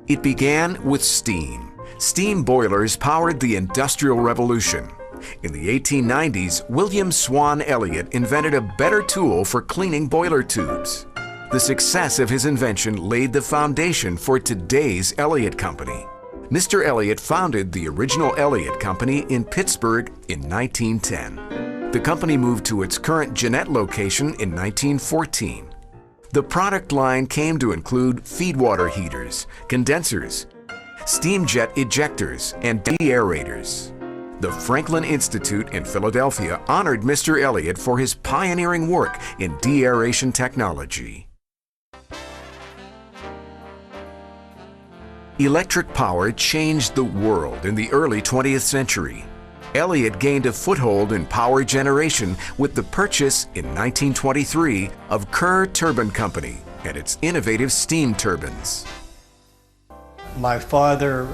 It began with steam. Steam boilers powered the Industrial Revolution. In the 1890s, William Swan Elliott invented a better tool for cleaning boiler tubes. The success of his invention laid the foundation for today's Elliott Company. Mr. Elliott founded the original Elliott Company in Pittsburgh in 1910. The company moved to its current Jeannette location in 1914. The product line came to include feedwater heaters, condensers, steam jet ejectors, and deaerators. The Franklin Institute in Philadelphia honored Mr. Elliott for his pioneering work in deaeration technology. Electric power changed the world in the early 20th century. Elliott gained a foothold in power generation with the purchase in 1923 of Kerr Turbine Company and its innovative steam turbines. My father,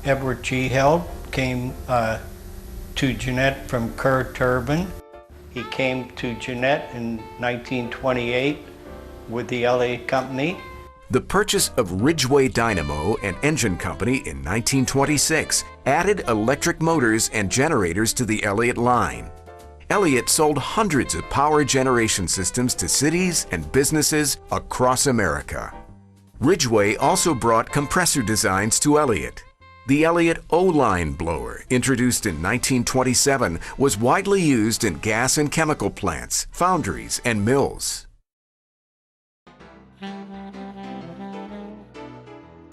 Edward G. Held, came to Jeannette from Kerr Turbine. He came to Jeannette in 1928 with the Elliott Company. The purchase of Ridgway Dynamo and Engine Company in 1926 added electric motors and generators to the Elliott line. Elliott sold hundreds of power generation systems to cities and businesses across America. Ridgway also brought compressor designs to Elliott. The Elliott O-line blower, introduced in 1927, was widely used in gas and chemical plants, foundries, and mills.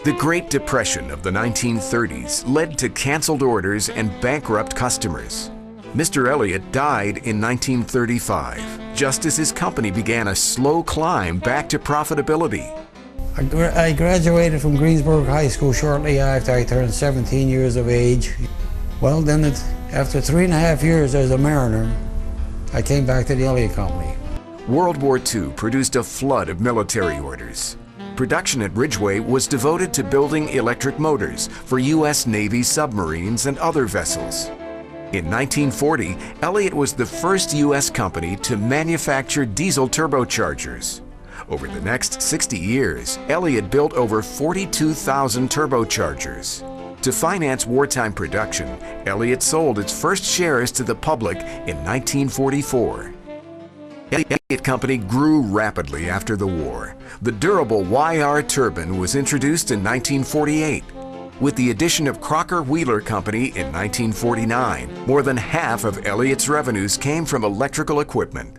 The Great Depression of the 1930s led to canceled orders and bankrupt customers. Mr. Elliott died in 1935, just as his company began a slow climb back to profitability. I graduated from Greensburg High School shortly after I turned 17 years of age. Well, then after 3.5 years as a mariner, I came back to the Elliott Company. World War II produced a flood of military orders. Production at Ridgway was devoted to building electric motors for U.S. Navy submarines and other vessels. In 1940, Elliott was the first U.S. company to manufacture diesel turbochargers. Over the next 60 years, Elliott built over 42,000 turbochargers. To finance wartime production, Elliott sold its first shares to the public in 1944. Elliott Company grew rapidly after the war. The durable YR turbine was introduced in 1948. With the addition of Crocker Wheeler Company in 1949, more than half of Elliott's revenues came from electrical equipment.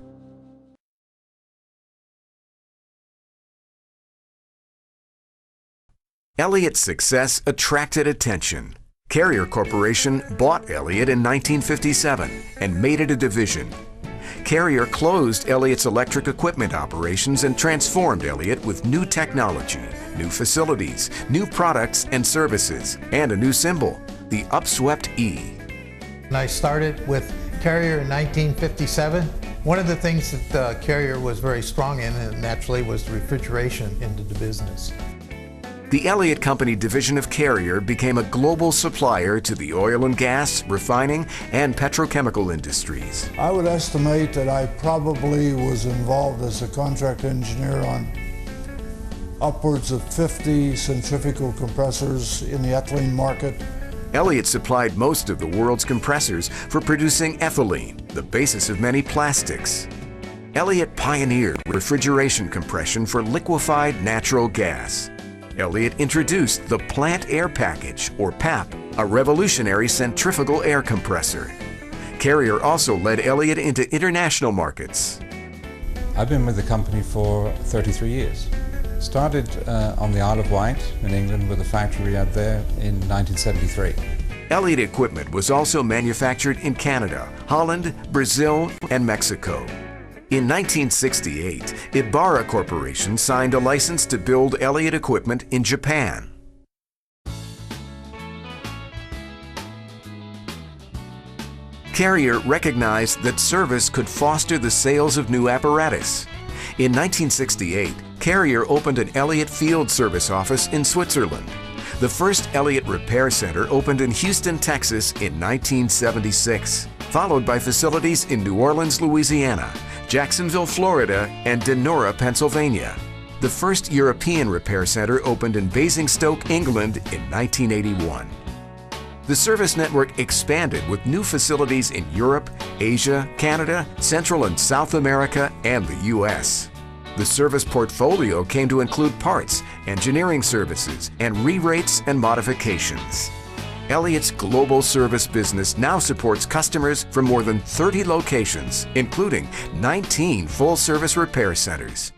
Elliott's success attracted attention. Carrier Corporation bought Elliott in 1957 and made it a division. Carrier closed Elliott's electric equipment operations and transformed Elliott with new technology, new facilities, new products and services, and a new symbol, the upswept E. I started with Carrier in 1957. One of the things that Carrier was very strong in, and naturally, was the refrigeration into the business. The Elliott Company division of Carrier became a global supplier to the oil and gas, refining, and petrochemical industries. I would estimate that I probably was involved as a contract engineer on upwards of 50 centrifugal compressors in the ethylene market. Elliott supplied most of the world's compressors for producing ethylene, the basis of many plastics. Elliott pioneered refrigeration compression for liquefied natural gas. Elliott introduced the Plant Air Package, or PAP, a revolutionary centrifugal air compressor. Carrier also led Elliott into international markets. I've been with the company for 33 years. Started on the Isle of Wight in England with a factory out there in 1973. Elliott equipment was also manufactured in Canada, Holland, Brazil, and Mexico. In 1968, Ibarra Corporation signed a license to build Elliott equipment in Japan. Carrier recognized that service could foster the sales of new apparatus. In 1968, Carrier opened an Elliott Field Service office in Switzerland. The first Elliott Repair Center opened in Houston, Texas in 1976, followed by facilities in New Orleans, Louisiana, Jacksonville, Florida, and Denora, Pennsylvania. The first European repair center opened in Basingstoke, England in 1981. The service network expanded with new facilities in Europe, Asia, Canada, Central and South America, and the U.S. The service portfolio came to include parts, engineering services, and re-rates and modifications. Elliott's global service business now supports customers from more than 30 locations, including 19 full-service repair centers.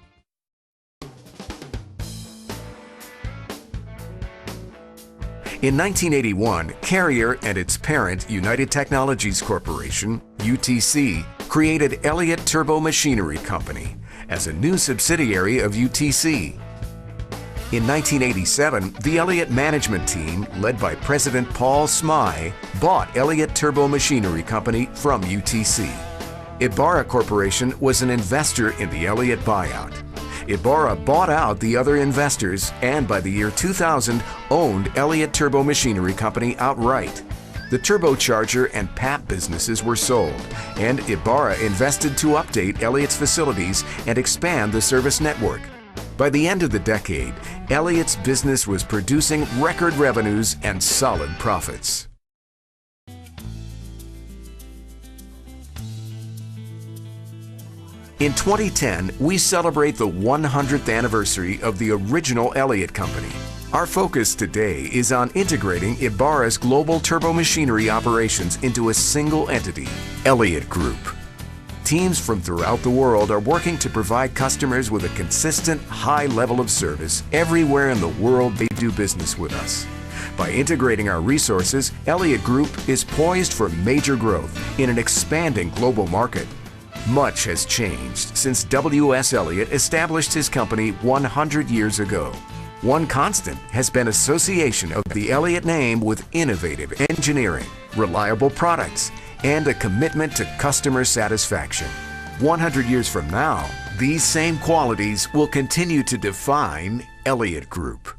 In 1981, Carrier and its parent, United Technologies Corporation, UTC, created Elliott Turbo Machinery Company as a new subsidiary of UTC. In 1987, the Elliott management team, led by President Paul Smye, bought Elliott Turbo Machinery Company from UTC. Ibarra Corporation was an investor in the Elliott buyout. Ibarra bought out the other investors and by the year 2000 owned Elliott Turbo Machinery Company outright. The turbocharger and PAP businesses were sold, and Ibarra invested to update Elliott's facilities and expand the service network. By the end of the decade, Elliott's business was producing record revenues and solid profits. In 2010, we celebrate the 100th anniversary of the original Elliott Company. Our focus today is on integrating Ibarra's global turbo machinery operations into a single entity, Elliott Group. Teams from throughout the world are working to provide customers with a consistent, high level of service everywhere in the world they do business with us. By integrating our resources, Elliott Group is poised for major growth in an expanding global market. Much has changed since W.S. Elliott established his company 100 years ago. One constant has been association of the Elliott name with innovative engineering, reliable products, and a commitment to customer satisfaction. 100 years from now, these same qualities will continue to define Elliott Group.